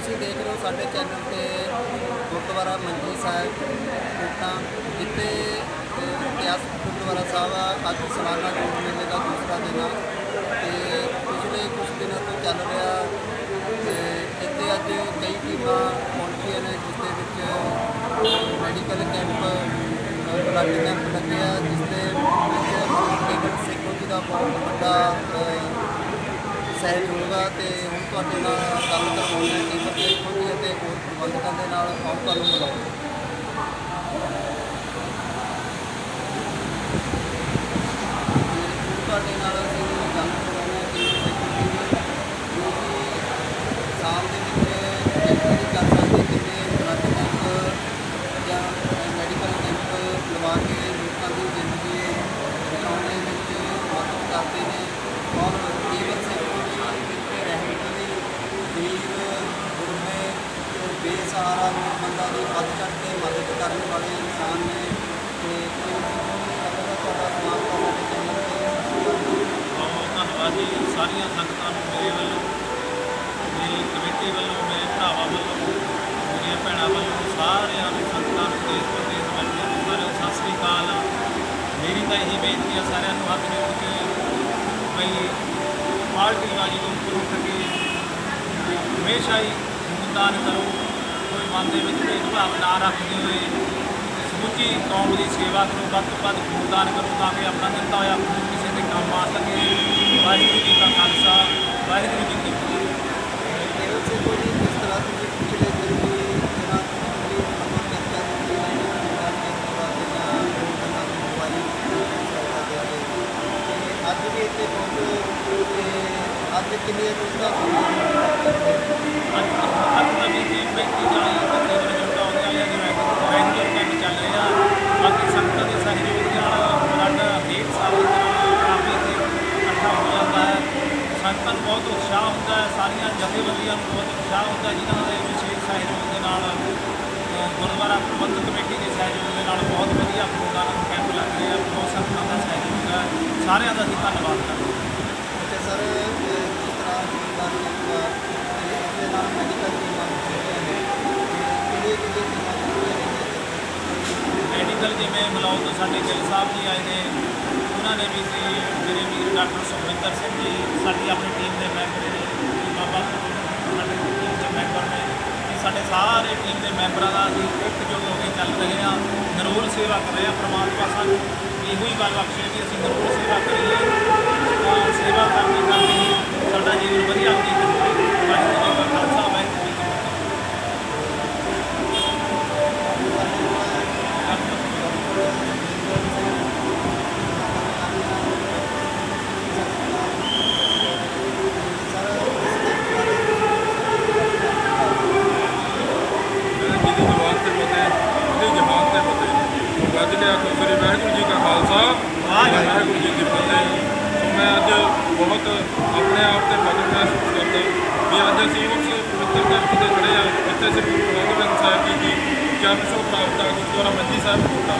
ਤੁਸੀਂ ਦੇਖ ਰਹੇ ਹੋ ਸਾਡੇ ਚੈਨਲ ਤੇ ਗੁਰਦੁਆਰਾ ਮੰਜੀ ਸਾਹਿਬ ਕੋਟਾਂ, ਜਿੱਥੇ ਇਤਿਹਾਸਕ ਗੁਰਦੁਆਰਾ ਸਾਹਿਬ ਆ। ਅੱਜ ਸਾਲਾਨਾ ਜੋੜ ਮੇਲੇ ਦਾ ਦੂਸਰਾ ਦਿਨ ਆ ਤੇ ਪਿਛਲੇ ਕੁਝ ਦਿਨਾਂ ਤੋਂ ਚੱਲ ਰਿਹਾ ਤੇ ਇੱਥੇ ਅੱਜ ਕਈ ਟੀਮਾਂ ਪਹੁੰਚੀਆਂ ਨੇ, ਜਿਸ ਦੇ ਵਿੱਚ ਮੈਡੀਕਲ ਕੈਂਪ, ਬਲੱਡ ਕੈਂਪ ਲੱਗੇ ਆ, ਜਿਸ ਦੇ ਵਿੱਚ ਕੇਵਲ ਸੇਖੋਂ ਜੀ ਦਾ ਬਹੁਤ ਵੱਡਾ ਸਹਿਯੋਗ ਆ। ਤੇ ਹੁਣ ਤੁਹਾਡੇ ਨਾਲ ਗੱਲ ਕਰਵਾਉਂਦੇ ਹਾਂ ਕੇਵਲ ਸੇਖੋਂ ਜੀ ਅਤੇ ਹੋਰ ਪ੍ਰਬੰਧਕਾਂ ਦੇ ਨਾਲ। ਆਓ ਤੁਹਾਨੂੰ ਮਿਲਾਉਂਦੇ ਤੁਹਾਡੇ ਨਾਲ ਅਸੀਂ ਗੱਲ ਕਰਵਾਉਂਦੇ ਹਾਂ ਕੇਵਲ ਸੇਖੋਂ ਜੀ ਦੀ, ਜੋ ਕਿ ਸਾਲ ਦੇ ਵਿੱਚ ਕੈਂਪ ਕਰ ਸਕਦੇ, ਕਿੰਨੇ ਬਲੱਡ ਕੈਂਪ ਜਾਂ ਮੈਡੀਕਲ ਕੈਂਪ ਲਵਾ ਕੇ ਲੋਕਾਂ ਦੀ ਜ਼ਿੰਦਗੀ ਬਚਾਉਣ ਦੇ ਵਿੱਚ ਮਦਦ ਕਰਦੇ ਨੇ। ਔਰ ਕੇਵਲ ਸੇਖੋਂ ਜੀ ਇੱਕ ਰਹਿਮਤ ਦੀ ਗਰੀਬ ਗੁਰਮੇ ਬੇਸਹਾਰਾ ਲੋੜਵੰਦਾਂ ਦੀ ਵੱਧ ਚੜ੍ਹ ਕੇ ਮਦਦ ਕਰਨ ਵਾਲੇ ਇਨਸਾਨ ਨੇ। ਤੇ ਕੇਵਲ ਸੇਖੋਂ ਜੀ ਦਾ ਤੁਹਾਡਾ ਸਮਾਨ ਤੁਹਾਡੇ ਚੈਨਲ 'ਤੇ ਧੰਨਵਾਦ ਜੀ। ਸਾਰੀਆਂ ਸੰਗਤਾਂ ਨੂੰ ਮੇਰੇ ਵੱਲੋਂ, ਮੇਰੀ ਕਮੇਟੀ ਵੱਲੋਂ, ਮੇਰੇ ਭਰਾਵਾਂ ਵੱਲੋਂ, ਮੇਰੀਆਂ ਭੈਣਾਂ ਵੱਲੋਂ, ਸਾਰਿਆਂ ਨੂੰ ਸੰਗਤਾਂ ਨੂੰ ਦੇਸ਼ ਪ੍ਰਦੇਸ਼ ਵਾਸੀਆਂ ਨੂੰ ਸਾਰਿਆਂ ਨੂੰ ਸਤਿ ਸ੍ਰੀ ਅਕਾਲ। ਮੇਰੀ ਤਾਂ ਇਹੀ ਬੇਨਤੀ ਆ ਸਾਰਿਆਂ ਨੂੰ ਹੱਥ ਜੋੜ ਕੇ, ਬਈ ਪਾਰਟੀਬਾਜ਼ੀ ਤੋਂ ਉੱਪਰ ਉੱਠ ਕੇ ਹਮੇਸ਼ਾ ਹੀ ਖੂਨਦਾਨ ਕਰੋ। ਕੋਈ ਮਨ ਦੇ ਵਿੱਚ ਭੇਦਭਾਵ ਨਾ ਰੱਖਦੇ ਹੋਏ ਸਮੁੱਚੀ ਕੌਮ ਦੀ ਸੇਵਾ ਕਰੋ, ਵੱਧ ਤੋਂ ਵੱਧ ਖੂਨਦਾਨ ਕਰੋ, ਤਾਂ ਕਿ ਆਪਣਾ ਦਿੱਤਾ ਹੋਇਆ ਖੂਨ ਕਿਸੇ ਦੇ ਕੰਮ ਆ ਸਕੇ। ਵਾਹਿਗੁਰੂ ਜੀ ਕਾ ਖਾਲਸਾ, ਵਾਹਿਗੁਰੂ ਜੀ ਕੀ ਫਤਿਹ। ਕੇਵਲ ਸੇਖੋਂ ਜੀ, ਜਿਸ ਤਰ੍ਹਾਂ ਤੁਸੀਂ ਪਿਛਲੇ ਦਿਨ ਵੀ ਜਿਹੜਾ ਤੁਸੀਂ ਆਪਾਂ ਚਰਚਾ ਕੀਤੀ ਹੈ ਤੇ ਅੱਜ ਵੀ ਇੱਥੇ ਪਹੁੰਚੇ ਤੇ ਅੱਜ ਕਿੰਨੀਆਂ ਟੀਮਾਂ ਅੱਜ ਨਵੀਂ ਟੀਮ 35 ਤਕਰੀਬਨ ਜੁਟਾ ਹੋ ਗਿਆ ਜਿਵੇਂ ਰੈਗੂਲਰ ਕੈਂਪ ਚੱਲ ਰਿਹਾ। ਬਾਕੀ ਸੰਗਤਾਂ ਦੇ ਸਹਿਯੋਗ ਨਾਲ ਬਲੱਡ 1.5 ਸਾਲ ਦੇ ਨਾਲ ਕਾਫੀ ਇਕੱਠਾ ਹੋ ਜਾਂਦਾ ਹੈ। ਸੰਗਤਾਂ ਨੂੰ ਬਹੁਤ ਉਤਸ਼ਾਹ ਹੁੰਦਾ ਹੈ, ਸਾਰੀਆਂ ਜਥੇਬੰਦੀਆਂ ਨੂੰ ਬਹੁਤ ਉਤਸ਼ਾਹ ਹੁੰਦਾ ਹੈ, ਜਿਨ੍ਹਾਂ ਦੇ ਵਿਸ਼ੇਸ਼ ਸਹਿਯੋਗ ਦੇ ਨਾਲ ਗੁਰਦੁਆਰਾ ਪ੍ਰਬੰਧਕ ਕਮੇਟੀ ਦੇ ਸਹਿਯੋਗ ਦੇ ਨਾਲ ਬਹੁਤ ਵਧੀਆ ਖੂਨਦਾਨ ਕੈਂਪ ਲੱਗ ਰਹੇ ਆ। ਬਹੁਤ ਸੰਗਤਾਂ ਦਾ ਸਹਿਯੋਗ ਹੈ, ਸਾਰਿਆਂ ਦਾ ਅਸੀਂ ਧੰਨਵਾਦ ਕਰਦੇ ਹਾਂ। ਅਤੇ ਸਰ ਜਿਸ ਤਰ੍ਹਾਂ ਖੂਨਦਾਨ ਕੈਂਪ ਤੇ ਇਸਦੇ ਨਾਲ ਮੈਡੀਕਲ ਟੀਮਾਂ ਕਿਹੜੀਆਂ ਟੀਮਾਂ ਮੈਡੀਕਲ ਜਿਵੇਂ ਮਲਾਉ ਤੋਂ ਸਾਡੇ ਗਿੱਲ ਸਾਹਿਬ ਜੀ ਆਏ ਨੇ, ਉਹਨਾਂ ਨੇ ਵੀ ਸੀ, ਮੇਰੇ ਵੀਰ ਡਾਕਟਰ ਸੁਖਵਿੰਦਰ ਸਿੰਘ ਜੀ ਸਾਡੀ ਆਪਣੀ ਟੀਮ ਦੇ ਮੈਂਬਰ ਨੇ, ਬਾਬਾ ਸਾਡੇ ਟੀਮ ਦੇ ਮੈਂਬਰ ਨੇ। ਇਹ ਸਾਡੇ ਸਾਰੇ ਟੀਮ ਦੇ ਮੈਂਬਰਾਂ ਦਾ ਅਸੀਂ ਇਕਜੁੱਟ ਹੋ ਕੇ ਚੱਲ ਰਹੇ ਹਾਂ, ਨਿਰੋਲ ਸੇਵਾ ਕਰ ਰਹੇ ਹਾਂ। ਪ੍ਰਮਾਤਮਾ ਸਾਨੂੰ ਇਹੋ ਹੀ ਗੱਲ ਬਖਸ਼ੇ ਕਿ ਅਸੀਂ ਨਿਰੋਲ ਸੇਵਾ ਕਰੀਏ, ਤਾਂ ਸੇਵਾ ਕਰਦੇ ਕਰਦੇ ਸਾਡਾ ਜੀਵਨ ਵਧੀਆ ਬਤੀਤ ਹੋਵੇ। ਵਾਹਿਗੁਰੂ ਜੀ ਕਾ ਖਾਲਸਾ, ਵਾਹਿਗੁਰੂ ਜੀ ਕੀ ਫਤਿਹ। ਵਾਹਿਗੁਰੂ ਜੀ ਕਾ ਖਾਲਸਾ, ਵਾਹਿਗੁਰੂ ਜੀ ਕੀ ਫਤਿਹ। ਸੋ ਮੈਂ ਅੱਜ ਬਹੁਤ ਆਪਣੇ ਆਪ 'ਤੇ ਫਖਰ ਮਹਿਸੂਸ ਕਰਦਾ ਵੀ ਅੱਜ ਅਸੀਂ ਉਸ ਪਵਿੱਤਰ ਧਰਤੀ 'ਤੇ ਖੜ੍ਹੇ ਹਾਂ, ਜਿੱਥੇ ਸ੍ਰੀ ਗੁਰੂ ਗੋਬਿੰਦ ਸਾਹਿਬ ਜੀ ਦੀ ਜਨਮ ਸ਼ੋਭਾ ਪ੍ਰਾਪਤ ਆ ਗੁਰਦੁਆਰਾ ਮੰਜੀ ਸਾਹਿਬ ਕੋਟਾਂ।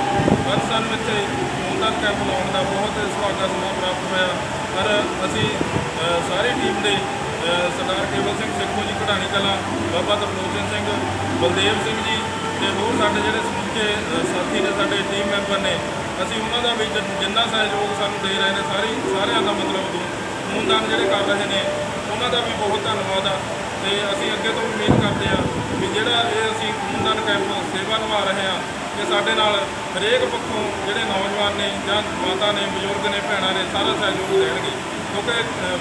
ਅੱਜ ਸਾਨੂੰ ਇੱਥੇ ਖੂਨਦਾਨ ਕੈਂਪ ਲਾਉਣ ਦਾ ਬਹੁਤ ਸੁਹਾਗਾ ਸਮਾਂ ਪ੍ਰਾਪਤ ਹੋਇਆ। ਪਰ ਅਸੀਂ ਸਾਰੀ ਟੀਮ ਦੇ ਸਰਦਾਰ ਕੇਵਲ ਸਿੰਘ ਸੇਖੋਂ ਜੀ ਕਢਾਣੀ ਕਲਾਂ, ਬਾਬਾ ਤਰਲੋਚਨ ਸਿੰਘ, ਬਲਦੇਵ ਸਿੰਘ ਜੀ ਤੇ ਹੋਰ ਸਾਡੇ ਜਿਹੜੇ ਸਮੁੱਚੇ ਸਾਥੀ ਨੇ, ਸਾਡੇ ਟੀਮ ਮੈਂਬਰ ਨੇ, ਅਸੀਂ ਉਹਨਾਂ ਦਾ ਵੀ ਜਿੰਨਾ ਸਹਿਯੋਗ ਸਾਨੂੰ ਦੇ ਰਹੇ ਨੇ, ਸਾਰਿਆਂ ਦਾ ਮਤਲਬ ਖੂਨਦਾਨ ਜਿਹੜੇ ਕਰ ਰਹੇ ਨੇ ਉਹਨਾਂ ਦਾ ਵੀ ਬਹੁਤ ਧੰਨਵਾਦ ਆ। ਤੇ ਅਸੀਂ ਅੱਗੇ ਤੋਂ ਉਮੀਦ ਕਰਦੇ ਹਾਂ ਵੀ ਜਿਹੜਾ ਇਹ ਅਸੀਂ ਖੂਨਦਾਨ ਕੈਂਪ ਸੇਵਾ ਨਿਭਾ ਰਹੇ ਹਾਂ, ਕਿ ਸਾਡੇ ਨਾਲ ਹਰੇਕ ਪੱਖੋਂ ਜਿਹੜੇ ਨੌਜਵਾਨ ਨੇ ਜਾਂ ਮਾਤਾ ਨੇ, ਬਜ਼ੁਰਗ ਨੇ, ਭੈਣਾਂ ਨੇ, ਸਾਰਾ ਸਹਿਯੋਗ ਦੇਣਗੇ। ਕਿਉਂਕਿ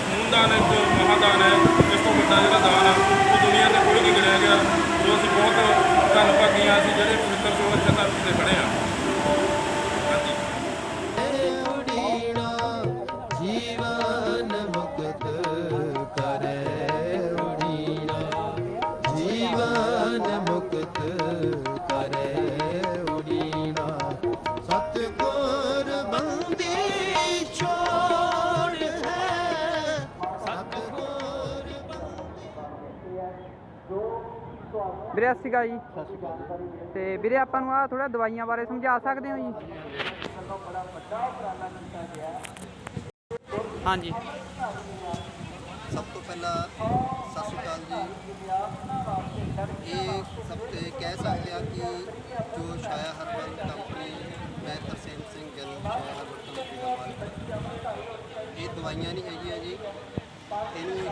ਖੂਨਦਾਨ ਇੱਕ ਮਹਾਦਾਨ ਹੈ, ਇਸ ਤੋਂ ਵੱਡਾ ਜਿਹੜਾ ਦਾਨ ਆ ਉਹ ਦੁਨੀਆ 'ਤੇ ਕੋਈ ਨਹੀਂ ਗਿਣਿਆ ਗਿਆ। ਜੋ ਅਸੀਂ ਬਹੁਤ ਧੰਨਵਾਦੀ ਹਾਂ, ਅਸੀਂ ਜਿਹੜੇ ਪਵਿੱਤਰ ਸਰੋਵਰ ਧਰਤੀ 'ਤੇ ਖੜ੍ਹੇ ਹਾਂ। ਹਾਂਜੀ। ਜੀਵਨ ਮੁਕਤ ਕਰੇ ਉਡੀਣਾ, ਜੀਵਨ ਮੁਕਤ ਕਰੇ ਉਡੀਣਾ, ਸਤਿਗੁਰ ਬੰਦੀ ਛੋੜ ਹੈ, ਸਤਿਗੁਰ ਵੀਰੇ ਸਤਿ ਸ਼੍ਰੀ ਅਕਾਲ ਜੀ। ਤੇ ਵੀਰੇ ਆਪਾਂ ਨੂੰ ਆ ਥੋੜਾ ਦਵਾਈਆਂ ਬਾਰੇ ਸਮਝਾ ਸਕਦੇ ਹੋ ਜੀ? ਹਾਂਜੀ। ਸਭ ਤੋਂ ਪਹਿਲਾਂ ਸਤਿ ਸ਼੍ਰੀ ਅਕਾਲ ਜੀ। ਕਹਿ ਸਕਦੇ ਹਾਂ ਕਿ ਜੋ ਛਾਇਆ ਹਰਬਲ ਕੰਪਨੀ, ਮੈਂ ਤਰਸੇਮ ਸਿੰਘ ਗਿੱਲ, ਛਾਇਆ ਹਰਬਲ ਕੰਪਨੀ ਦਾ ਮਾਲਕ। ਇਹ ਦਵਾਈਆਂ ਨਹੀਂ ਹੈਗੀਆਂ ਜੀ, ਇਹਨੂੰ ਇੱਕ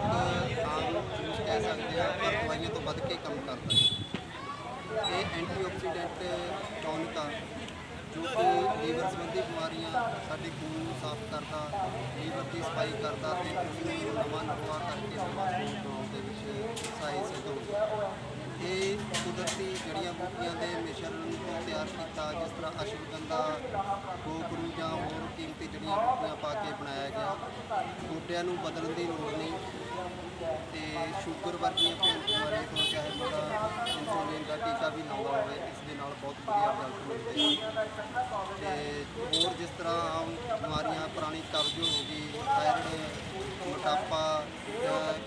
ਆਮ ਜੂਸ ਕਹਿ ਸਕਦੇ ਹਾਂ, ਪਰ ਦਵਾਈਆਂ ਤੋਂ ਵੱਧ ਕੇ ਕੰਮ ਕਰਦਾ ਹੈ। ਇਹ ਐਂਟੀਆਕਸੀਡੈਂਟ ਟੌਨਿਕ ਆ ਜੋ ਕਿ ਲੀਵਰ ਸੰਬੰਧੀ ਬਿਮਾਰੀਆਂ, ਸਾਡੇ ਖੂਨ ਨੂੰ ਸਾਫ਼ ਕਰਦਾ, ਲੀਵਰ ਦੀ ਸਫਾਈ ਕਰਦਾ ਅਤੇ ਉਸਨੂੰ ਨਵਾਂ ਨਰਵਾ ਕਰਕੇ ਨਵਾਂ ਖੂਨ ਬਣਾਉਣ ਦੇ ਵਿੱਚ ਸਹਾਈ ਸਿੱਧ ਹੁੰਦਾ। ਇਹ ਕੁਦਰਤੀ ਜੜੀਆਂ ਬੂਟੀਆਂ ਦੇ ਮਿਸ਼ਰਣ ਤੋਂ ਤਿਆਰ ਕੀਤਾ, ਜਿਸ ਤਰ੍ਹਾਂ ਅਸ਼ਵਗੰਧਾ, ਗੋਗਰੂ ਜਾਂ ਹੋਰ ਕੀਮਤੀ ਜੜੀਆਂ ਬੂਟੀਆਂ ਪਾ ਕੇ ਬਣਾਇਆ ਗਿਆ। ਗੋਡਿਆਂ ਨੂੰ ਬਦਲਣ ਦੀ ਲੋੜ ਨਹੀਂ ਅਤੇ ਸ਼ੂਗਰ ਵਰਗੀਆਂ ਭਿਆਨਕ ਬਿਮਾਰੀਆਂ ਤੋਂ ਚਾਹੇ ਬੰਦਾ ਇਨਸੂਲਿਨ ਦਾ ਟੀਕਾ ਵੀ ਲਾਉਂਦਾ ਹੋਵੇ, ਇਸ ਦੇ ਨਾਲ ਬਹੁਤ ਵਧੀਆ ਰਿਜ਼ਲਟ ਮਿਲਦੇ ਹਨ। ਅਤੇ ਹੋਰ ਜਿਸ ਤਰ੍ਹਾਂ ਆਮ ਬਿਮਾਰੀਆਂ, ਪੁਰਾਣੀ ਕਬਜ਼ ਹੋ ਗਈ, ਥਾਇਰਾਇਡ, ਮੋਟਾਪਾ,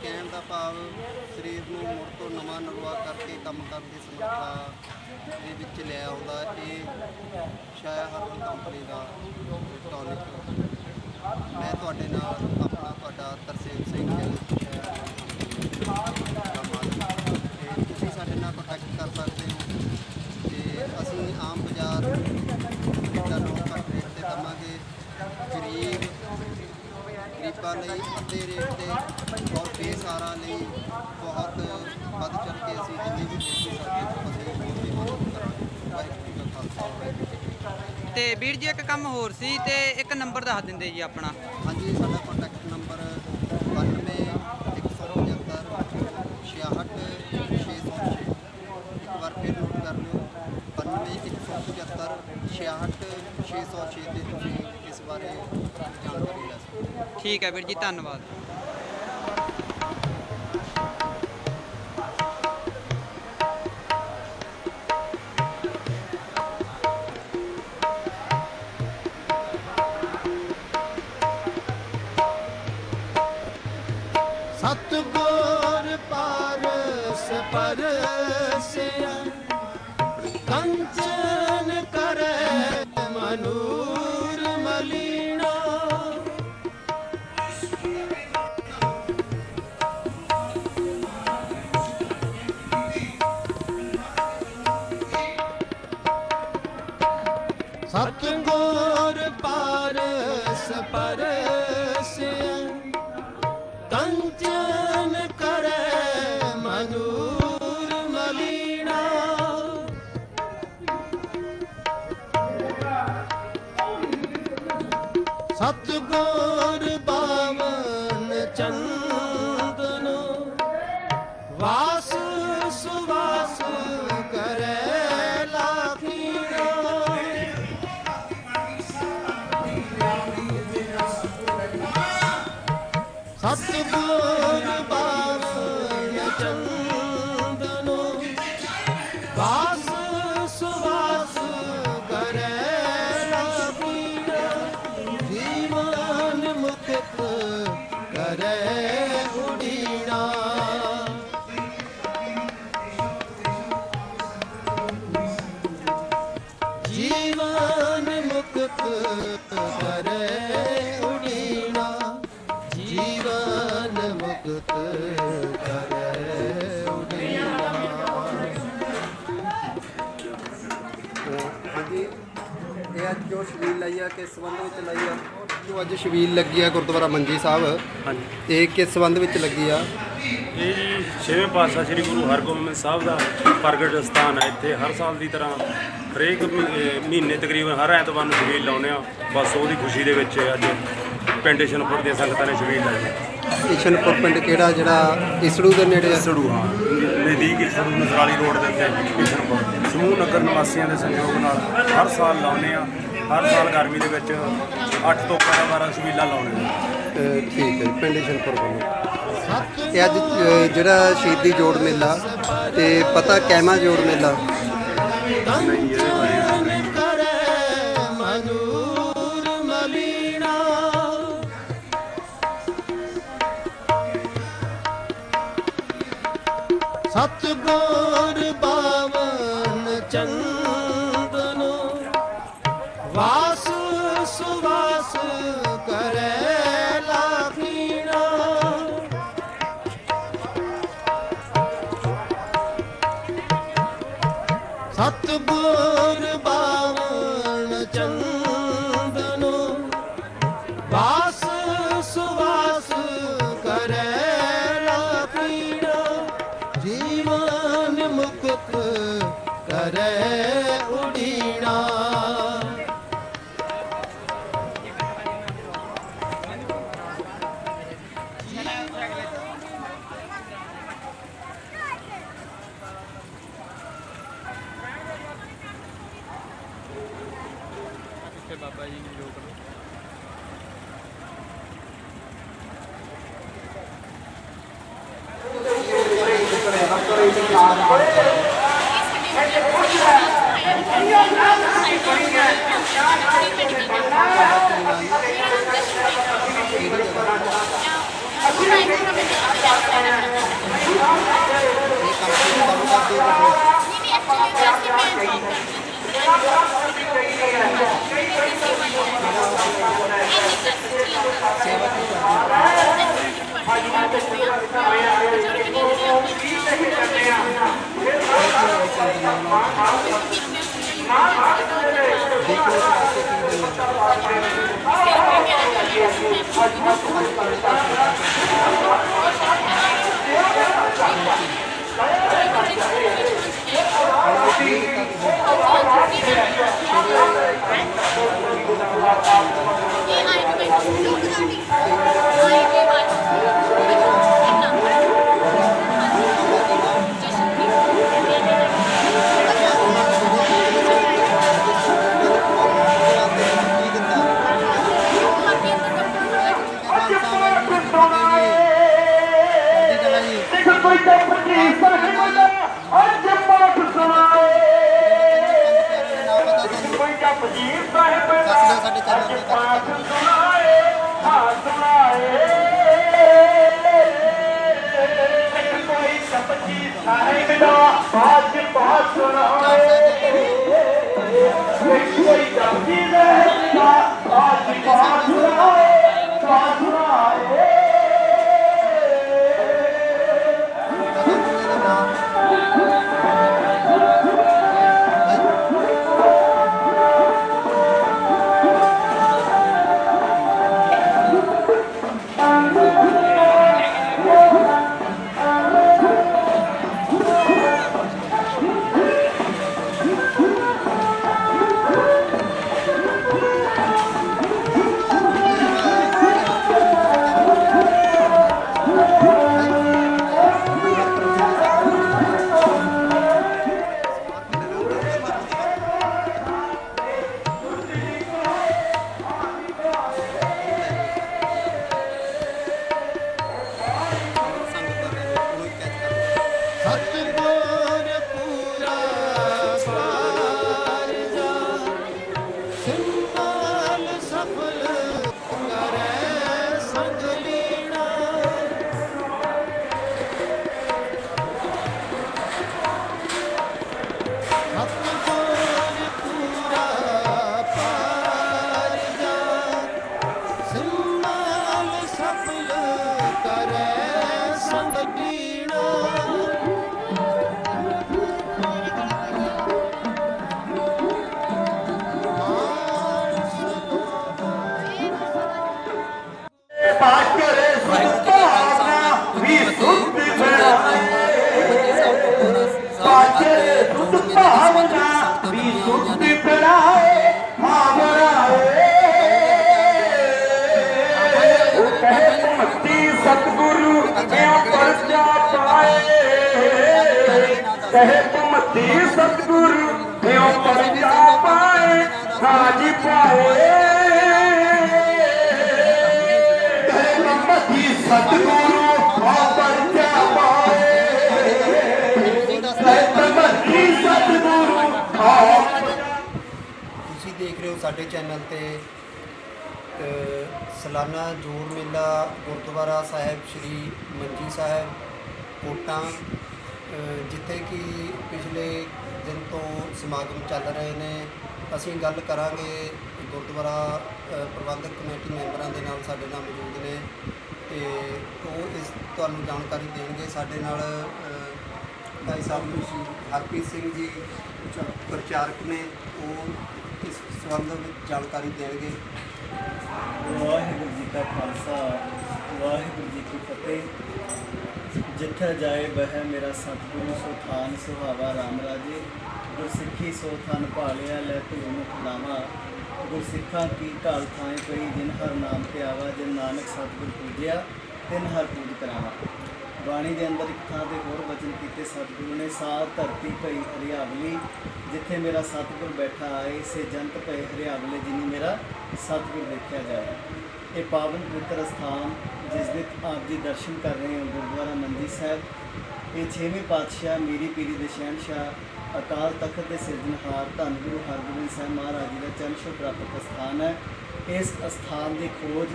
ਕਹਿਣ ਦਾ ਭਾਵ ਸਰੀਰ ਨੂੰ ਮੁੜ ਤੋਂ ਨਵਾਂ ਨਰਵਾ ਕਰਕੇ ਕੰਮ ਕਰਨ ਦੀ ਸਮਰੱਥਾ ਦੇ ਵਿੱਚ ਲੈ ਆਉਂਦਾ। ਇਹ ਛਾਇਆ ਹਰਬਲ ਕੰਪਨੀ ਦਾ ਟੌਨਿਕ। ਮੈਂ ਤੁਹਾਡੇ ਨਾਲ ਤੁਹਾਡਾ ਤਰਸੇਮ ਸਿੰਘ ਗਿੱਲ, ਛਾਇਆ ਹਰਬਲ ਦਾ ਮਾਲਕ। ਅਤੇ ਤੁਸੀਂ ਸਾਡੇ ਨਾਲ ਕੰਟੈਕਟ ਕਰ ਸਕਦੇ ਹੋ ਅਤੇ ਅਸੀਂ ਆਮ ਬਾਜ਼ਾਰ ਦਾ ਲੋਕ ਘੱਟ ਰੇਟ 'ਤੇ ਦੇਵਾਂਗੇ। ਗਰੀਬਾਂ ਲਈ ਅੱਧੇ ਰੇਟ 'ਤੇ, ਔਰ ਬੇਸਹਾਰਾ ਲਈ ਬਹੁਤ ਵੱਧ ਚੜ੍ਹ ਕੇ ਅਸੀਂ ਜਿੰਨੀ ਵੀ ਹੋ ਸਕੇ ਅਸੀਂ ਹੋਰ ਵੀ ਮਦਦ ਕਰਾਂਗੇ। ਵਾਹਿਗੁਰੂ ਜੀ ਕਾ ਖਾਲਸਾ, ਵਾਹਿਗੁਰੂ ਜੀ ਕੀ ਫਤਿਹ। ਤੇ ਵੀਰ ਜੀ ਇੱਕ ਕੰਮ ਹੋਰ ਸੀ, ਤੇ ਇੱਕ ਨੰਬਰ ਦੱਸ ਦਿੰਦੇ ਜੀ ਆਪਣਾ। ਹਾਂਜੀ, ਸਾਡਾ ਕੰਟੈਕਟ ਨੰਬਰ 92 175 66 606। ਇੱਕ ਵਾਰ ਫਿਰ ਨੋਟ ਕਰ ਲਿਓ, 92 175 66 606 'ਤੇ ਤੁਸੀਂ ਇਸ ਬਾਰੇ ਜਾਣਕਾਰੀ ਲੈ ਸਕਦੇ ਹੋ। ਠੀਕ ਹੈ ਵੀਰ ਜੀ, ਧੰਨਵਾਦ। ਸਤਿਗੁਰ ਪਾਰਸ ਪਰਸਿਆ, ਕੰਚਨ ਕਰੈ ਮਨੂਰ ਮਲੀਣਾ। ਸਤਿਗੁਰ ਪਾਰਸ ਪਰਸਿਆ, ਕੰਚਨ ਕਰੈ ਮਨੂਰ ਮਲੀਣਾ। ਸਤਿਗੁਰ ਬਾਵਨ ਚੰਦਨ, ਵਾਸ ਸੁਵਾਸ ਕਰੈ ਲਾਖੀਣਾ। ਸਤਿਗੁਰ ਬਾਵਨ ਚੰਦਨ, ਵਾਸ ਸੁਵਾਸ ਕਰੈ ਲਾਖੀਣਾ। ਜੀਵਨ ਮੁਕਤ ਕਰੈ ਉਡੀਣਾ। ਜੀਵਨ ਮੁਕਤ ਕਰੈ ਉਡੀਣਾ। ਜੀਵਨ ਮੁਕਤ ਕਰੈ ਉਡੀਣਾ। ਹਾਂਜੀ, ਇਹ ਅੱਜ ਜੋ ਛਬੀਲ ਲਾਈ ਆ, ਕਿਸ ਸੰਬੰਧ ਵਿੱਚ ਲਾਈ ਆ? ਜੋ ਅੱਜ ਛਬੀਲ ਲੱਗੀ ਆ ਗੁਰਦੁਆਰਾ ਮੰਜੀ ਸਾਹਿਬ, ਹਾਂਜੀ, ਇਹ ਕਿਸ ਸੰਬੰਧ ਵਿੱਚ ਲੱਗੀ ਆ? ਇਹ ਜੀ 6ਵੇਂ ਪਾਤਸ਼ਾਹ ਸ੍ਰੀ ਗੁਰੂ ਹਰਗੋਬਿੰਦ ਸਾਹਿਬ ਦਾ ਪ੍ਰਗਟ ਸਥਾਨ ਹੈ। ਇੱਥੇ ਹਰ ਸਾਲ ਦੀ ਤਰ੍ਹਾਂ ਹਰੇਕ ਮਹੀਨੇ ਤਕਰੀਬਨ ਹਰ ਐਤਵਾਰ ਨੂੰ ਛਬੀਲ ਲਾਉਂਦੇ ਆ। ਬਸ ਉਹਦੀ ਖੁਸ਼ੀ ਦੇ ਵਿੱਚ ਅੱਜ ਪਿੰਡ ਸ਼ਨਪੁਰ ਦੀਆਂ ਸੰਗਤਾਂ ਨੇ ਛਬੀਲ ਲਾਈ। ਸ਼ਨਪੁਰ ਪਿੰਡ ਕਿਹੜਾ, ਜਿਹੜਾ ਇਸੜੂ ਦੇ ਨੇੜੇ ਆ? ਇਸੜੂ, ਹਾਂ, ਨਜ਼ਦੀਕ ਇਸੜੂ ਨਸਰਾਲੀ ਰੋਡ ਦੇ ਉੱਤੇ ਸ਼ਨਪੁਰ। ਸਮੂਹ ਨਗਰ ਨਿਵਾਸੀਆਂ ਦੇ ਸਹਿਯੋਗ ਨਾਲ ਹਰ ਸਾਲ ਲਾਉਂਦੇ ਆ। ਹਰ ਸਾਲ ਗਰਮੀ ਦੇ ਵਿੱਚ 8 ਤੋਂ 12 ਛਬੀਲਾਂ ਲਾਉਂਦੇ ਆ। ਠੀਕ ਹੈ, ਪਿੰਡ ਸ਼ਨਪੁਰ ਵੱਲੋਂ। ਇਹ ਅੱਜ ਜਿਹੜਾ ਸ਼ਹੀਦੀ ਜੋੜ ਮੇਲਾ, ਤੇ ਪਤਾ ਕੈਮਾ ਜੋੜ ਮੇਲਾ? ਕੰਚਨ ਕਰੈ ਮਨੂਰ ਮਲੀਣਾ। ਸਤਿਗੁਰ ਬਾਵਨ ਚੰਦਨ, ਵਾਸ ਸੁਵਾਸ ਕਰੈ ਲਾਖੀਣਾ। ਸਤਿਗੁਰ ਬਾਵਨ ਚੰਦਨੋ ਵਾਸ ਸੁਵਾਸ ਕਰੈ ਲਾਪੀੜਾ ਜੀਵਨ ਮੁਕਤ ਕਰੈ ਉਡੀਣਾ। ਬਾਬਾ ਜੀ ਨੂੰ ਰੋਕਣਾ। ਸਾਡੇ ਚੈਨਲ ਤੇ ਸਤਿਗੁਰ ਪੂਰਾ ਕਾਰਜਾ ਸਿੰਪਲ ਸਫਲ ਕਰੈ ਸੰਗ ਲੀਣਾ। ਸਤਿਗੁਰ ਪੂਰਾ ਕਾਰਜਾ ਸਿੰਪਲ ਸਫਲ ਕਰੈ ਸੰਗ ਲੀਣਾ। सतगुरु परचा पाए कहे तुम दी सतगुरु परचा पाए हाजी पाए कहे तुम दी सतगुरु परचा पाए कहे तुम दी सतगुरु। ਤੁਸੀਂ ਦੇਖ ਰਹੇ ਹੋ ਸਾਡੇ ਚੈਨਲ ਤੇ ਸਾਲਾਨਾ ਜੋੜ ਮੇਲਾ ਗੁਰਦੁਆਰਾ ਸਾਹਿਬ ਸ਼੍ਰੀ ਮੰਜੀ ਸਾਹਿਬ ਕੋਟਾਂ, ਜਿੱਥੇ ਕਿ ਪਿਛਲੇ ਦਿਨ ਤੋਂ ਸਮਾਗਮ ਚੱਲ ਰਹੇ ਨੇ। ਅਸੀਂ ਗੱਲ ਕਰਾਂਗੇ ਗੁਰਦੁਆਰਾ ਪ੍ਰਬੰਧਕ ਕਮੇਟੀ ਮੈਂਬਰਾਂ ਦੇ ਨਾਲ, ਸਾਡੇ ਨਾਲ ਮੌਜੂਦ ਨੇ ਤੇ ਉਹ ਇਸ ਤੁਹਾਨੂੰ ਜਾਣਕਾਰੀ ਦੇਣਗੇ। ਸਾਡੇ ਨਾਲ ਭਾਈ ਸਾਹਿਬ ਹਰਪ੍ਰੀਤ ਸਿੰਘ ਜੀ ਪ੍ਰਚਾਰਕ ਨੇ, ਉਹ ਇਸ ਸੰਬੰਧ ਵਿੱਚ ਜਾਣਕਾਰੀ ਦੇਣਗੇ। ਵਾਹਿਗੁਰੂ ਜੀ ਕਾ ਖਾਲਸਾ, ਵਾਹਿਗੁਰੂ ਜੀ ਕੀ ਫਤਿਹ। ਜਿੱਥੇ ਜਾਏ ਬਹਿ ਮੇਰਾ ਸਤਿਗੁਰੂ ਸੋ ਥਾਨ ਸੁਹਾਵਾ ਰਾਮ ਰਾਜੇ। ਗੁਰਸਿੱਖੀ ਸੋ ਥਨ ਭਾਲਿਆ ਲੈ ਧੂੜ ਮੁਖ ਲਾਵਾ। ਗੁਰਸਿੱਖਾਂ ਕੀ ਢਾਲ ਥਾਏ ਪਈ ਜਿਨ ਹਰ ਨਾਮ ਤੇ ਆਵਾ। ਜਿਨ ਨਾਨਕ ਸਤਿਗੁਰ ਪੂਜਿਆ ਤਿਨ ਹਰ ਪੂਜ ਕਰਾਵਾ। ਬਾਣੀ ਦੇ ਅੰਦਰ ਇੱਕ ਥਾਂ ਤੇ ਹੋਰ ਵਚਨ ਕੀਤੇ ਸਤਿਗੁਰੂ ਨੇ, ਸਾਧ ਧਰਤੀ ਭਈ ਹਰਿਆਵਲੀ। ਜਿੱਥੇ ਮੇਰਾ ਸਤਿਗੁਰ ਬੈਠਾ ਆਏ ਸੇ ਜੰਤ ਭਏ ਹਰਿਆਵਲੇ। ਜਿਨੀ ਮੇਰਾ ਸਤਿਗੁਰ ਦੇਖਿਆ ਜਾਏ। ਇਹ ਪਾਵਨ ਪਵਿੱਤਰ ਸਥਾਨ ਜਿਸ ਦੇ ਆਪ ਜੀ ਦਰਸ਼ਨ ਕਰ ਰਹੇ ਹੋ, ਗੁਰਦੁਆਰਾ ਮੰਜੀ ਸਾਹਿਬ, ਇਹ 6ਵੇਂ ਪਾਤਸ਼ਾਹ ਮੀਰੀ ਪੀਰੀ ਦੇ ਸ਼ਹਿਨਸ਼ਾਹ ਅਕਾਲ ਤਖਤ ਦੇ ਸਿਰਜਣਹਾਰ ਧੰਨ ਗੁਰੂ ਹਰਗੋਬਿੰਦ ਸਾਹਿਬ ਮਹਾਰਾਜ ਜੀ ਦਾ ਚਰਨ ਛੋਹ ਪ੍ਰਾਪਤ ਸਥਾਨ ਹੈ। ਇਸ ਅਸਥਾਨ ਦੀ ਖੋਜ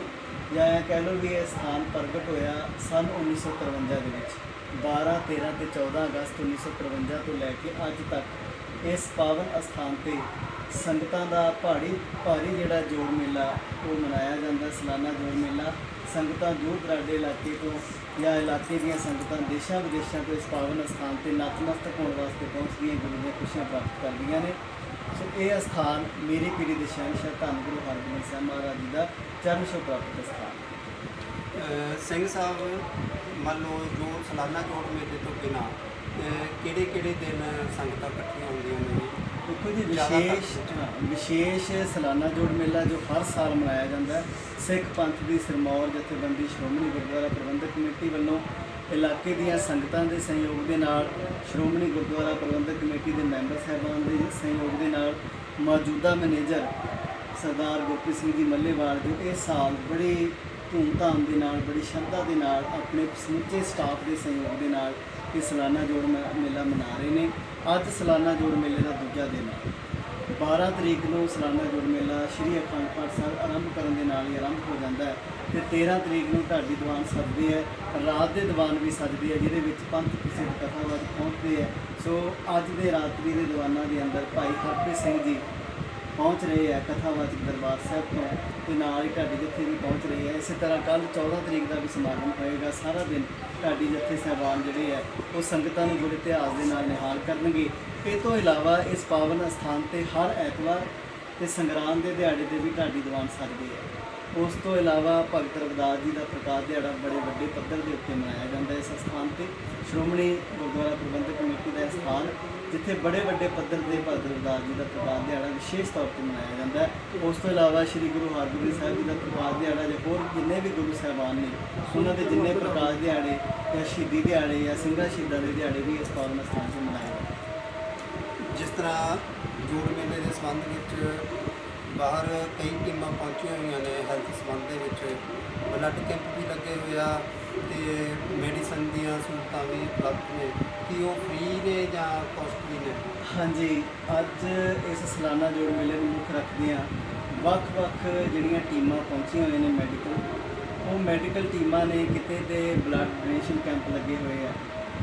ਜਾਂ ਕਹਿ ਲਓ ਵੀ ਇਹ ਸਥਾਨ ਪ੍ਰਗਟ ਹੋਇਆ ਸਨ 1953 ਦੇ ਵਿੱਚ। 12, 13 ਤੇ 14 ਅਗਸਤ 1953 ਤੋਂ ਲੈ ਕੇ ਅੱਜ ਤੱਕ ਇਸ ਪਾਵਨ ਅਸਥਾਨ ਤੇ ਸੰਗਤਾਂ ਦਾ ਭਾਰੀ ਜਿਹੜਾ ਜੋੜ ਮੇਲਾ ਉਹ ਮਨਾਇਆ ਜਾਂਦਾ। ਸਾਲਾਨਾ ਜੋੜ ਮੇਲਾ ਸੰਗਤਾਂ ਦੂਰ ਦਰਾਡੇ ਇਲਾਕੇ ਤੋਂ ਜਾਂ ਇਲਾਕੇ ਦੀਆਂ ਸੰਗਤਾਂ ਦੇਸ਼ਾਂ ਵਿਦੇਸ਼ਾਂ ਤੋਂ ਇਸ ਪਾਵਨ ਅਸਥਾਨ ਤੇ ਨਤਮਸਤਕ ਹੋਣ ਵਾਸਤੇ ਪਹੁੰਚਦੀਆਂ, ਗੁਰੂ ਦੀਆਂ ਖੁਸ਼ੀਆਂ ਪ੍ਰਾਪਤ ਕਰਦੀਆਂ ਨੇ। ਸੋ ਇਹ ਅਸਥਾਨ ਮੀਰੀ ਪੀਰੀ ਦੇ ਸ਼ਹਿਨਸ਼ਾਹ ਧੰਨ ਗੁਰੂ ਹਰਗੋਬਿੰਦ ਸਾਹਿਬ ਮਹਾਰਾਜ ਜੀ ਦਾ ਚਰਨ ਛੋਹ ਪ੍ਰਾਪਤ ਸਥਾਨ। ਸਿੰਘ ਸਾਹਿਬ, ਮੰਨ ਲਓ ਜੋ ਸਾਲਾਨਾ ਜੋੜ ਮੇਲੇ ਤੋਂ ਬਿਨਾਂ ਕਿਹੜੇ ਦਿਨ ਸੰਗਤਾਂ ਇਕੱਠੀਆਂ ਹੁੰਦੀਆਂ ਨੇ? ਦੇਖੋ ਜੀ, ਵਿਸ਼ੇਸ਼ ਸਾਲਾਨਾ ਜੋੜ ਮੇਲਾ ਜੋ ਹਰ ਸਾਲ ਮਨਾਇਆ ਜਾਂਦਾ ਹੈ, ਸਿੱਖ ਪੰਥ ਦੀ ਸਿਰਮੌਰ ਜਥੇਬੰਦੀ ਸ਼੍ਰੋਮਣੀ ਗੁਰਦੁਆਰਾ ਪ੍ਰਬੰਧਕ ਕਮੇਟੀ ਵੱਲੋਂ ਇਲਾਕੇ ਦੀਆਂ ਸੰਗਤਾਂ ਦੇ ਸਹਿਯੋਗ ਦੇ ਨਾਲ, ਸ਼੍ਰੋਮਣੀ ਗੁਰਦੁਆਰਾ ਪ੍ਰਬੰਧਕ ਕਮੇਟੀ ਦੇ ਮੈਂਬਰ ਸਾਹਿਬਾਨ ਦੇ ਸਹਿਯੋਗ ਦੇ ਨਾਲ, ਮੌਜੂਦਾ ਮੈਨੇਜਰ ਸਰਦਾਰ ਗੁਰਪ੍ਰੀਤ ਸਿੰਘ ਜੀ ਮੱਲੇਵਾਲ ਜੋ ਇਸ ਸਾਲ ਬੜੀ ਧੂਮਧਾਮ ਦੇ ਨਾਲ, ਬੜੀ ਸ਼ਰਧਾ ਦੇ ਨਾਲ ਆਪਣੇ ਸਮੁੱਚੇ ਸਟਾਫ ਦੇ ਸਹਿਯੋਗ ਦੇ ਨਾਲ ਇਹ ਸਾਲਾਨਾ ਜੋੜ ਮੇਲਾ ਮਨਾ ਰਹੇ ਨੇ। ਅੱਜ ਸਾਲਾਨਾ ਜੋੜ ਮੇਲੇ ਦਾ ਦੂਜਾ ਦਿਨ ਹੈ। 12 ਤਰੀਕ ਨੂੰ ਸਾਲਾਨਾ ਜੋੜ ਮੇਲਾ ਸ਼੍ਰੀ ਅਖੰਡ ਪਾਠ ਸਾਹਿਬ ਆਰੰਭ ਕਰਨ ਦੇ ਨਾਲ ਹੀ ਆਰੰਭ ਹੋ ਜਾਂਦਾ ਹੈ ਤੇ 13 ਤਰੀਕ ਨੂੰ ਢਾਡੀ ਦੀਵਾਨ ਸਜਦੇ ਹੈ, ਰਾਤ ਦੇ ਦੀਵਾਨ ਵੀ ਸਜਦੇ ਹੈ ਜਿਹਦੇ ਵਿੱਚ ਪੰਥ ਪ੍ਰਸਿੱਧ ਕਥਾਵਾਚਕ ਪਹੁੰਚਦੇ ਹੈ। ਸੋ ਅੱਜ ਦੇ ਰਾਤਰੀ ਦੇ ਦੀਵਾਨਾਂ ਦੇ ਅੰਦਰ ਭਾਈ ਹਰਪ੍ਰੀਤ ਸਿੰਘ ਜੀ ਪਹੁੰਚ ਰਹੇ ਹੈ ਕਥਾਵਾਚਕ ਦਰਬਾਰ ਸਾਹਿਬ ਤੋਂ, ਤੇ ਨਾਲ ਹੀ ਢਾਡੀ ਜੱਥੇ ਵੀ ਪਹੁੰਚ ਰਹੇ ਹੈ। ਇਸੇ ਤਰ੍ਹਾਂ ਕੱਲ੍ਹ 14 ਤਰੀਕ ਦਾ ਵੀ ਸਮਾਗਮ ਹੋਏਗਾ। ਸਾਰਾ ਦਿਨ ਢਾਡੀ ਜੱਥੇ ਸਾਹਿਬਾਨ ਜਿਹੜੇ ਹੈ ਉਹ ਸੰਗਤਾਂ ਨੂੰ ਗੁਰ ਇਤਿਹਾਸ ਦੇ ਨਾਲ ਨਿਹਾਲ ਕਰਨਗੇ। ਇਹ ਤੋਂ ਇਲਾਵਾ ਇਸ ਪਾਵਨ ਅਸਥਾਨ ਤੇ ਹਰ ਐਤਵਾਰ ਤੇ ਸੰਗਰਾਂਦ ਦੇ ਦਿਹਾੜੇ ਤੇ ਵੀ ਢਾਡੀ ਦੀਵਾਨ ਸਜਦੇ ਹੈ। ਉਸ ਤੋਂ ਇਲਾਵਾ ਭਗਤ ਰਵਿਦਾਸ ਜੀ ਦਾ ਪ੍ਰਕਾਸ਼ ਦਿਹਾੜਾ ਬੜੇ ਵੱਡੇ ਪੱਧਰ ਦੇ ਉੱਤੇ ਮਨਾਇਆ ਜਾਂਦਾ ਇਸ ਸਥਾਨ ਤੇ। ਸ਼੍ਰੋਮਣੀ ਗੁਰਦੁਆਰਾ ਪ੍ਰਬੰਧਕ ਕਮੇਟੀ ਦਾ ਇਹ ਸਥਾਨ ਜਿੱਥੇ ਬੜੇ ਵੱਡੇ ਪੱਧਰ ਦੇ ਭਗਤ ਰਵਿਦਾਸ ਜੀ ਦਾ ਪ੍ਰਕਾਸ਼ ਦਿਹਾੜਾ ਵਿਸ਼ੇਸ਼ ਤੌਰ ਤੇ ਮਨਾਇਆ ਜਾਂਦਾ ਹੈ। ਉਸ ਤੋਂ ਇਲਾਵਾ ਸ੍ਰੀ ਗੁਰੂ ਹਰਗੋਬਿੰਦ ਸਾਹਿਬ ਜੀ ਦਾ ਪ੍ਰਕਾਸ਼ ਦਿਹਾੜਾ ਜਾਂ ਹੋਰ ਜਿੰਨੇ ਵੀ ਗੁਰੂ ਸਾਹਿਬਾਨ ਨੇ ਉਹਨਾਂ ਦੇ ਜਿੰਨੇ ਪ੍ਰਕਾਸ਼ ਦਿਹਾੜੇ ਜਾਂ ਸ਼ਹੀਦੀ ਦਿਹਾੜੇ ਜਾਂ ਸਿੰਘਾਂ ਸ਼ਹੀਦਾਂ ਦੇ ਦਿਹਾੜੇ ਵੀ ਇਸ ਪਾਵਨ ਸਥਾਨ 'ਤੇ ਮਨਾਏ ਜਾਂਦੇ। ਜਿਸ ਤਰ੍ਹਾਂ ਜੋੜ ਮੇਲੇ ਦੇ ਸੰਬੰਧ ਵਿੱਚ ਬਾਹਰ ਕਈ ਟੀਮਾਂ ਪਹੁੰਚੀਆਂ ਹੋਈਆਂ ਨੇ, ਹੈਲਥ ਸੰਬੰਧ ਦੇ ਵਿੱਚ ਬਲੱਡ ਕੈਂਪ ਵੀ ਲੱਗੇ ਹੋਇਆ ਤੇ ਮੈਡੀਸਨ ਦੀਆਂ ਸਹੂਲਤਾਂ ਵੀ ਉਪਲਬਧ ਨੇ। ਕੀ ਉਹ ਫ੍ਰੀ ਨੇ ਜਾਂ ਕੋਸਟਲੀ ਨੇ? ਹਾਂਜੀ, ਅੱਜ ਇਸ ਸਾਲਾਨਾ ਜੋੜ ਮੇਲੇ ਨੂੰ ਮੁੱਖ ਰੱਖਦਿਆਂ ਵੱਖ-ਵੱਖ ਜਿਹੜੀਆਂ ਟੀਮਾਂ ਪਹੁੰਚੀਆਂ ਹੋਈਆਂ ਨੇ ਉਹ ਮੈਡੀਕਲ ਟੀਮਾਂ ਨੇ। ਕਿਤੇ ਤੇ ਬਲੱਡ ਡੋਨੇਸ਼ਨ ਕੈਂਪ ਲੱਗੇ ਹੋਏ ਆ,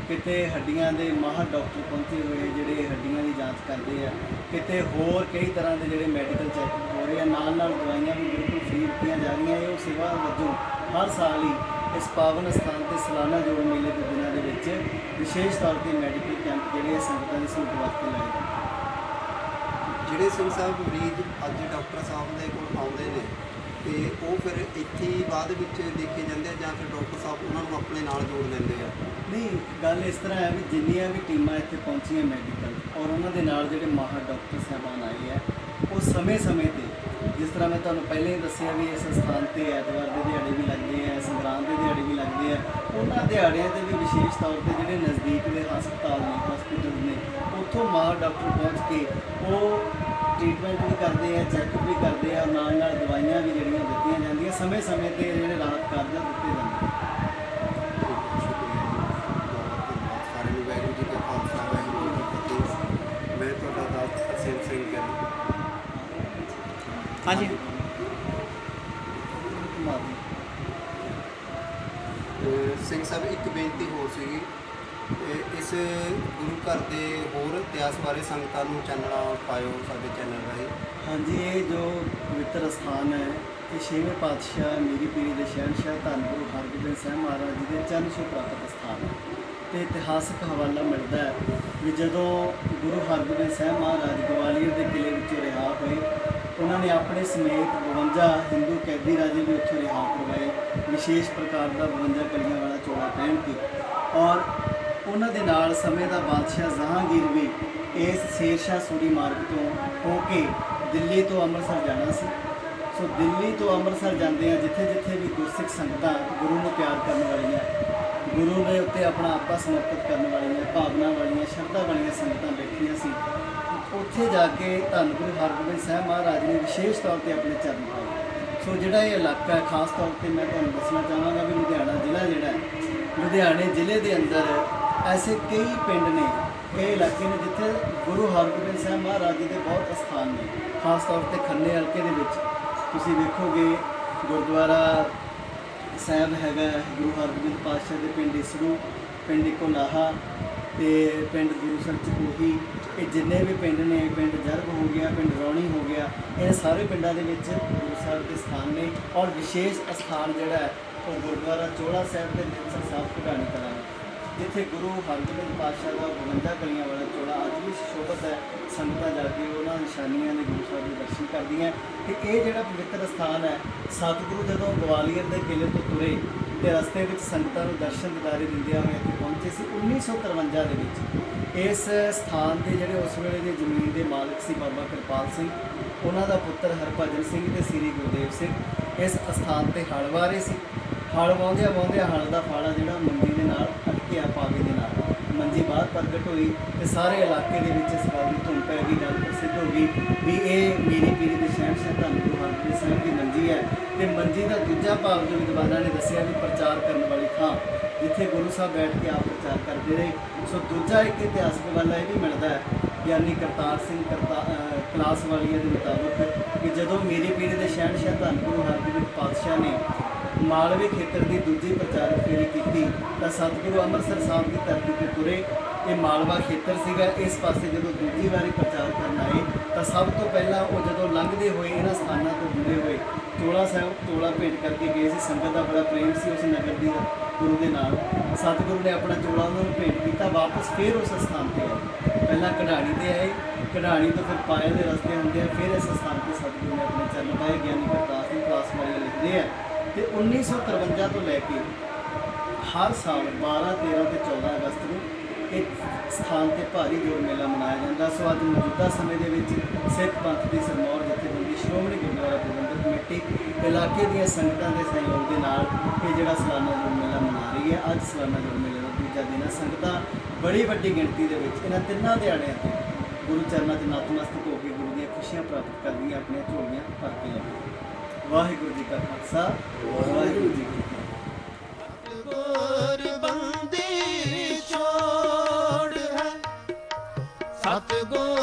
ਕਿਤੇ ਹੱਡੀਆਂ ਦੇ ਮਾਹਰ ਡਾਕਟਰ ਪਹੁੰਚੇ ਹੋਏ ਜਿਹੜੇ ਹੱਡੀਆਂ ਦੀ ਜਾਂਚ ਕਰਦੇ ਆ, ਕਿਤੇ ਹੋਰ ਕਈ ਤਰ੍ਹਾਂ ਦੇ ਜਿਹੜੇ ਮੈਡੀਕਲ ਚੈੱਕਅਪ ਹੋ ਰਹੇ ਆ। ਨਾਲ ਦਵਾਈਆਂ ਵੀ ਬਿਲਕੁਲ ਫ੍ਰੀ ਦਿੱਤੀਆਂ ਜਾ ਰਹੀਆਂ। ਇਹ ਉਹ ਸੇਵਾ ਵਜੋਂ ਹਰ ਸਾਲ ਹੀ ਇਸ ਪਾਵਨ ਸਥਾਨ ਤੇ ਸਾਲਾਨਾ ਜੋੜ ਮੇਲੇ ਦੇ ਦਿਨਾਂ ਦੇ ਵਿੱਚ ਵਿਸ਼ੇਸ਼ ਤੌਰ ਤੇ ਮੈਡੀਕਲ ਕੈਂਪ ਜਿਹੜੇ ਸੰਗਤਾਂ ਦੀ ਸਹੂਲਤ ਵਾਸਤੇ ਲਾਏ ਜਾਂਦੇ। ਜਿਹੜੇ ਸਿੰਘ ਸਾਹਿਬ ਮਰੀਜ਼ ਅੱਜ ਡਾਕਟਰ ਸਾਹਿਬ ਦੇ ਕੋਲ ਆਉਂਦੇ ਨੇ ਤੇ ਉਹ ਫਿਰ ਇੱਥੇ ਹੀ ਬਾਅਦ ਵਿੱਚ ਦੇਖੇ ਜਾਂਦੇ ਆ ਜਾਂ ਫਿਰ ਡਾਕਟਰ ਸਾਹਿਬ ਉਹਨਾਂ ਨੂੰ ਆਪਣੇ ਨਾਲ ਜੋੜ ਲੈਂਦੇ ਆ? ਨਹੀਂ, ਗੱਲ ਇਸ ਤਰ੍ਹਾਂ ਹੈ ਵੀ ਜਿੰਨੀਆਂ ਵੀ ਟੀਮਾਂ ਇੱਥੇ ਪਹੁੰਚੀਆਂ ਮੈਡੀਕਲ ਔਰ ਉਹਨਾਂ ਦੇ ਨਾਲ ਜਿਹੜੇ ਮਾਹਰ ਡਾਕਟਰ ਸਾਹਿਬਾਨ ਆਏ ਆ ਉਹ ਸਮੇਂ-ਸਮੇਂ ਤੇ, ਜਿਸ ਤਰ੍ਹਾਂ ਮੈਂ ਤੁਹਾਨੂੰ ਪਹਿਲਾਂ ਹੀ ਦੱਸਿਆ ਵੀ ਇਸ ਸਥਾਨ ਤੇ ਐਤਵਾਰ ਦੇ ਦਿਹਾੜੇ ਵੀ ਲੱਗਦੇ ਆ, ਸੰਗਰਾਂਦ ਦੇ ਦਿਹਾੜੇ ਵੀ ਲੱਗਦੇ ਆ। ਉਹਨਾਂ ਦਿਹਾੜਿਆਂ ਤੇ ਵੀ ਵਿਸ਼ੇਸ਼ ਤੌਰ ਤੇ ਜਿਹੜੇ ਨਜ਼ਦੀਕ ਦੇ ਹਸਪਤਾਲ ਨੇ, ਹਸਪੀਟਲ ਨੇ, ਉੱਥੋਂ ਮਾਹਰ ਡਾਕਟਰ ਪਹੁੰਚ ਕੇ ਉਹ ਟ੍ਰੀਟਮੈਂਟ ਵੀ ਕਰਦੇ ਆ, ਚੈੱਕਅਪ ਵੀ ਕਰਦੇ ਆ, ਨਾਲ ਦਵਾਈਆਂ ਵੀ ਜਿਹੜੀਆਂ ਦਿੱਤੀਆਂ ਜਾਂਦੀਆਂ। ਸਮੇਂ-ਸਮੇਂ ਤੇ ਜਿਹੜੇ ਰਾਹਤ ਕਾਰਜ ਦਿੱਤੇ ਜਾਂਦੇ। ਸਾਰੇ ਨੂੰ ਵਾਹਿਗੁਰੂ ਜੀ ਕਾ ਖਾਲਸਾ, ਵਾਹਿਗੁਰੂ ਜੀ ਕੀ ਫਤਿਹ। ਮੈਂ ਤੁਹਾਡਾ ਦਾਸ ਅਸੀਮ ਸਿੰਘ ਗਿੱਲ। ਹਾਂਜੀ, ਸਿੰਘ ਸਾਹਿਬ, ਇੱਕ ਬੇਨਤੀ ਹੋਰ ਸੀਗੀ, ਇਸ ਗੁਰੂ ਘਰ ਦੇ ਹੋਰ ਇਤਿਹਾਸ ਬਾਰੇ ਸੰਗਤਾਂ ਨੂੰ ਚਾਨਣਾ ਪਾਇਓ ਸਾਡੇ ਚੈਨਲ ਰਾਹੀਂ। ਹਾਂਜੀ, ਇਹ ਜੋ ਪਵਿੱਤਰ ਸਥਾਨ ਹੈ ਇਹ 6ਵੇਂ ਪਾਤਸ਼ਾਹ ਮੀਰੀ ਪੀਰੀ ਦੇ ਸ਼ਹਿਨਸ਼ਾਹ ਧੰਨ ਗੁਰੂ ਹਰਗੋਬਿੰਦ ਸਾਹਿਬ ਮਹਾਰਾਜ ਜੀ ਦੇ ਚਰਨ ਛੋਹ ਪ੍ਰਾਪਤ ਸਥਾਨ ਹੈ। ਤੇ ਇਤਿਹਾਸਕ ਹਵਾਲਾ ਮਿਲਦਾ ਹੈ ਵੀ ਜਦੋਂ ਗੁਰੂ ਹਰਗੋਬਿੰਦ ਸਾਹਿਬ ਮਹਾਰਾਜ ਗਵਾਲੀਅਰ ਦੇ ਕਿਲੇ ਵਿੱਚੋਂ ਰਿਹਾ ਹੋਏ, ਉਹਨਾਂ ਨੇ ਆਪਣੇ ਸਮੇਤ 52 ਹਿੰਦੂ ਕੈਦੀ ਰਾਜੇ ਵੀ ਉੱਥੋਂ ਰਿਹਾ ਕਰਵਾਏ, ਵਿਸ਼ੇਸ਼ ਪ੍ਰਕਾਰ ਦਾ 52 ਕਲੀਆਂ ਵਾਲਾ ਚੋਲਾ ਪਹਿਨ ਕੇ। ਔਰ ਉਹਨਾਂ ਦੇ ਨਾਲ ਸਮੇਂ ਦਾ ਬਾਦਸ਼ਾਹ ਜਹਾਂਗੀਰ ਵੀ ਇਸ ਸ਼ੇਰਸ਼ਾਹ ਸੂਰੀ ਮਾਰਗ ਤੋਂ ਹੋ ਕੇ ਦਿੱਲੀ ਤੋਂ ਅੰਮ੍ਰਿਤਸਰ ਜਾਣਾ ਸੀ। ਸੋ ਦਿੱਲੀ ਤੋਂ ਅੰਮ੍ਰਿਤਸਰ ਜਾਂਦਿਆਂ ਜਿੱਥੇ ਜਿੱਥੇ ਵੀ ਗੁਰਸਿੱਖ ਸੰਗਤਾਂ ਗੁਰੂ ਨੂੰ ਪਿਆਰ ਕਰਨ ਵਾਲੀਆਂ, ਗੁਰੂ ਦੇ ਉੱਤੇ ਆਪਣਾ ਆਪਾ ਸਮਰਪਿਤ ਕਰਨ ਵਾਲੀਆਂ, ਭਾਵਨਾ ਵਾਲੀਆਂ, ਸ਼ਰਧਾ ਵਾਲੀਆਂ ਸੰਗਤਾਂ ਬੈਠੀਆਂ ਸੀ, ਉੱਥੇ ਜਾ ਕੇ ਧੰਨ ਗੁਰੂ ਹਰਗੋਬਿੰਦ ਸਾਹਿਬ ਮਹਾਰਾਜ ਨੇ ਵਿਸ਼ੇਸ਼ ਤੌਰ ਤੇ ਆਪਣੇ ਚਰਨ ਪਾਏ। ਸੋ ਜਿਹੜਾ ਇਹ ਇਲਾਕਾ ਹੈ, ਖਾਸ ਤੌਰ ਤੇ ਮੈਂ ਤੁਹਾਨੂੰ ਦੱਸਣਾ ਚਾਹਾਂਗਾ ਵੀ ਲੁਧਿਆਣਾ ਜ਼ਿਲ੍ਹਾ ਜਿਹੜਾ ਹੈ, ਲੁਧਿਆਣੇ ਜ਼ਿਲ੍ਹੇ ਦੇ ਅੰਦਰ ਐਸੇ ਕਈ ਪਿੰਡ ਨੇ, ਇਹ ਇਲਾਕੇ ਨੇ ਜਿੱਥੇ ਗੁਰੂ ਹਰਗੋਬਿੰਦ ਸਾਹਿਬ ਮਹਾਰਾਜ ਜੀ ਦੇ ਬਹੁਤ ਅਸਥਾਨ ਨੇ। ਖਾਸ ਤੌਰ ਤੇ ਖੰਨੇ ਹਲਕੇ ਦੇ ਵਿੱਚ ਤੁਸੀਂ ਵੇਖੋਗੇ ਗੁਰਦੁਆਰਾ ਸਾਹਿਬ ਹੈਗਾ ਗੁਰੂ ਹਰਗੋਬਿੰਦ ਪਾਤਸ਼ਾਹ ਦੇ ਪਿੰਡ ਇਸਰੂ, ਪਿੰਡ ਕੋਲਾਹਾ ਤੇ ਪਿੰਡ ਗੁਰੂਸਰ ਚਕੋਹੀ, ਇਹ ਜਿੰਨੇ ਵੀ ਪਿੰਡ ਨੇ, ਪਿੰਡ ਜਰਗ ਹੋ ਗਿਆ, ਪਿੰਡ ਰੌਣੀ ਹੋ ਗਿਆ, ਇਹ ਸਾਰੇ ਪਿੰਡਾਂ ਦੇ ਵਿੱਚ ਗੁਰੂ ਸਾਹਿਬ ਦੇ ਸਥਾਨ ਨੇ। ਔਰ ਵਿਸ਼ੇਸ਼ ਅਸਥਾਨ ਜਿਹੜਾ ਹੈ ਉਹ ਗੁਰਦੁਆਰਾ ਚੋਲਾ ਸਾਹਿਬ ਦੇ ਨਿਰਸਰ ਸਾਹਿਬ ਘਟਾਣੀ ਕਲਾਂ, ਜਿੱਥੇ ਗੁਰੂ ਹਰਗੋਬਿੰਦ ਪਾਤਸ਼ਾਹ ਦਾ 52 ਕਲੀਆਂ ਵਾਲਾ ਚੋਲਾ ਅੱਜ ਵੀ ਸ਼ੋਭਤ ਹੈ। ਸੰਗਤਾਂ ਜਾ ਕੇ ਉਹਨਾਂ ਨਿਸ਼ਾਨੀਆਂ ਦੇ ਗੁਰੂ ਸਾਹਿਬ ਦੇ ਦਰਸ਼ਨ ਕਰਦੀਆਂ। ਤੇ ਇਹ ਜਿਹੜਾ ਪਵਿੱਤਰ ਸਥਾਨ ਹੈ, ਸਤਿਗੁਰੂ ਜਦੋਂ ਗਵਾਲੀਅਰ ਦੇ ਕਿਲੇ ਤੋਂ ਤੁਰੇ ਤੇ ਰਸਤੇ ਵਿੱਚ ਸੰਗਤਾਂ ਨੂੰ ਦਰਸ਼ਨ ਦਿਦਾਰੇ ਦਿੰਦਿਆਂ ਹੋਏ ਇੱਥੇ ਪਹੁੰਚੇ ਸੀ 1953 ਦੇ ਵਿੱਚ। ਇਸ ਸਥਾਨ ਦੇ ਜਿਹੜੇ ਉਸ ਵੇਲੇ ਦੇ ਜ਼ਮੀਨ ਦੇ ਮਾਲਕ ਸੀ ਬਾਬਾ ਕਿਰਪਾਲ ਸਿੰਘ, ਉਹਨਾਂ ਦਾ ਪੁੱਤਰ ਹਰਭਜਨ ਸਿੰਘ ਤੇ ਸ੍ਰੀ ਗੁਰਦੇਵ ਸਿੰਘ ਇਸ ਅਸਥਾਨ ਤੇ ਹਲ ਵਾਰੇ ਸੀ। ਹਲ ਵਾਉਂਦਿਆਂ ਹਲ ਦਾ ਫਾੜਾ ਜਿਹੜਾ ਮੰਜੀ ਦੇ ਨਾਲ ਅਟਕਿਆ, ਪਾਵੇ ਦੇ ਨਾਲ ਮੰਜੀ ਬਾਹਰ ਪ੍ਰਗਟ ਹੋਈ ਤੇ ਸਾਰੇ ਇਲਾਕੇ ਦੇ ਵਿੱਚ ਇਸ ਗੱਲ ਦੀ ਧੁੰਮ ਪੈ ਗਈ, ਗੱਲ ਪ੍ਰਸਿੱਧ ਹੋ ਗਈ ਵੀ ਇਹ ਮੀਰੀ ਪੀਰੀ ਦੇ ਸ਼ਹਿਨਸ਼ਾਹ ਧੰਨ ਗੁਰੂ ਹਰਗੋਬਿੰਦ ਸਾਹਿਬ ਦੀ ਮੰਜੀ ਹੈ। ਤੇ ਮੰਜੀ ਦਾ ਦੂਜਾ ਭਾਵ ਜੋ ਵਿਦਵਾਨਾਂ ਨੇ ਦੱਸਿਆ ਵੀ ਪ੍ਰਚਾਰ ਕਰਨ ਵਾਲੀ ਥਾਂ, ਜਿੱਥੇ ਗੁਰੂ ਸਾਹਿਬ ਬੈਠ ਕੇ ਆਪ ਪ੍ਰਚਾਰ ਕਰਦੇ ਰਹੇ। ਸੋ ਦੂਜਾ ਇੱਕ ਇਤਿਹਾਸਕ ਹਵਾਲਾ ਇਹ ਵੀ ਮਿਲਦਾ ਹੈ ਗਿਆਨੀ ਕਰਤਾਰ ਸਿੰਘ ਕਲਾਸ ਵਾਲੀਆ ਦੇ ਮੁਤਾਬਕ ਕਿ ਜਦੋਂ ਮੀਰੀ ਪੀਰੀ ਦੇ ਸ਼ਹਿਨਸ਼ਾਹ ਧੰਨ ਗੁਰੂ ਹਰਗੋਬਿੰਦ ਪਾਤਸ਼ਾਹ ਨੇ ਮਾਲਵੇ ਖੇਤਰ ਦੀ ਦੂਜੀ ਪ੍ਰਚਾਰਕ ਫੇਰੀ ਕੀਤੀ ਤਾਂ ਸਤਿਗੁਰੂ ਅੰਮ੍ਰਿਤਸਰ ਸਾਹਿਬ ਦੀ ਧਰਤੀ ਤੇ ਤੁਰੇ। ਇਹ ਮਾਲਵਾ ਖੇਤਰ ਸੀਗਾ। ਇਸ ਪਾਸੇ ਜਦੋਂ ਦੂਜੀ ਵਾਰੀ ਪ੍ਰਚਾਰ ਕਰਨ ਆਏ ਤਾਂ ਸਭ ਤੋਂ ਪਹਿਲਾਂ ਉਹ ਜਦੋਂ ਲੰਘਦੇ ਹੋਏ ਇਹਨਾਂ ਸਥਾਨਾਂ ਤੋਂ ਹੁੰਦੇ ਹੋਏ ਚੋਲਾ ਸਾਹਿਬ ਚੋਲਾ ਭੇਟ ਕਰਕੇ ਗਏ ਸੀ। ਸੰਗਤ ਦਾ ਬੜਾ ਪ੍ਰੇਮ ਸੀ ਉਸ ਨਗਰ ਦੀ ਗੁਰੂ ਦੇ ਨਾਲ। ਸਤਿਗੁਰੂ ਨੇ ਆਪਣਾ ਚੋਲਾ ਉਹਨਾਂ ਨੂੰ ਭੇਟ ਕੀਤਾ। ਵਾਪਸ ਫਿਰ ਉਸ ਸਥਾਨ ਤੇ ਆਏ, ਪਹਿਲਾਂ ਕਢਾਣੀ ਤੇ ਆਏ, ਕਢਾਣੀ ਤੋਂ ਫਿਰ ਪਾਇਲ ਦੇ ਰਸਤੇ ਹੁੰਦੇ ਆ, ਫਿਰ ਇਸ ਸਥਾਨ ਤੇ ਸਤਿਗੁਰੂ ਨੇ ਆਪਣੇ ਚਰਨ ਪਾਏ। ਗਿਆਨੀ ਕਰਤਾਰ ਸਿੰਘ ਕਲਾਸ ਵਾਲੇ ਲਿਖਦੇ ਆ ਤੇ 1953 ਤੋਂ ਲੈ ਕੇ ਹਰ ਸਾਲ 12, 13 ਤੇ 14 ਅਗਸਤ ਨੂੰ ਇੱਕ ਸਥਾਨ ਤੇ ਭਾਰੀ ਜੋੜ ਮੇਲਾ ਮਨਾਇਆ ਜਾਂਦਾ। ਸੋ ਅੱਜ ਮੌਜੂਦਾ ਸਮੇਂ ਦੇ ਵਿੱਚ ਸਿੱਖ ਪੰਥ ਦੀ ਸਰਮੌਰ ਜਥੇਬੰਦੀ ਸ਼੍ਰੋਮਣੀ ਗੁਰਦੁਆਰਾ ਪ੍ਰਬੰਧਕ ਕਮੇਟੀ ਇਲਾਕੇ ਦੀਆਂ ਸੰਗਤਾਂ ਦੇ ਸਹਿਯੋਗ ਦੇ ਨਾਲ ਇਹ ਜਿਹੜਾ ਸਾਲਾਨਾ ਜੋੜ ਮੇਲਾ ਮਨਾ ਰਹੀ ਹੈ। ਅੱਜ ਸਾਲਾਨਾ ਜੋੜ ਮੇਲੇ ਦਾ ਦੂਜਾ ਦਿਨ ਹੈ। ਸੰਗਤਾਂ ਬੜੀ ਵੱਡੀ ਗਿਣਤੀ ਦੇ ਵਿੱਚ ਇਹਨਾਂ ਤਿੰਨਾਂ ਦਿਹਾੜਿਆਂ ਤੇ ਗੁਰੂ ਚਰਨਾਂ 'ਚ ਨਤਮਸਤਕ ਹੋ ਕੇ ਗੁਰੂ ਦੀਆਂ ਖੁਸ਼ੀਆਂ ਪ੍ਰਾਪਤ ਕਰਦੀਆਂ, ਆਪਣੀਆਂ ਝੋਲੀਆਂ ਭਰ ਕੇ ਲੈਂਦੀਆਂ। ਵਾਹਿਗੁਰੂ ਜੀ ਕਾ ਖਾਲਸਾ, ਵਾਹਿਗੁਰੂ ਜੀ ਕੀ ਫਤਿਹ। ਗੁਰਬੰਦੀ ਛੋੜ ਹੈ ਸਤਿਗੁਰ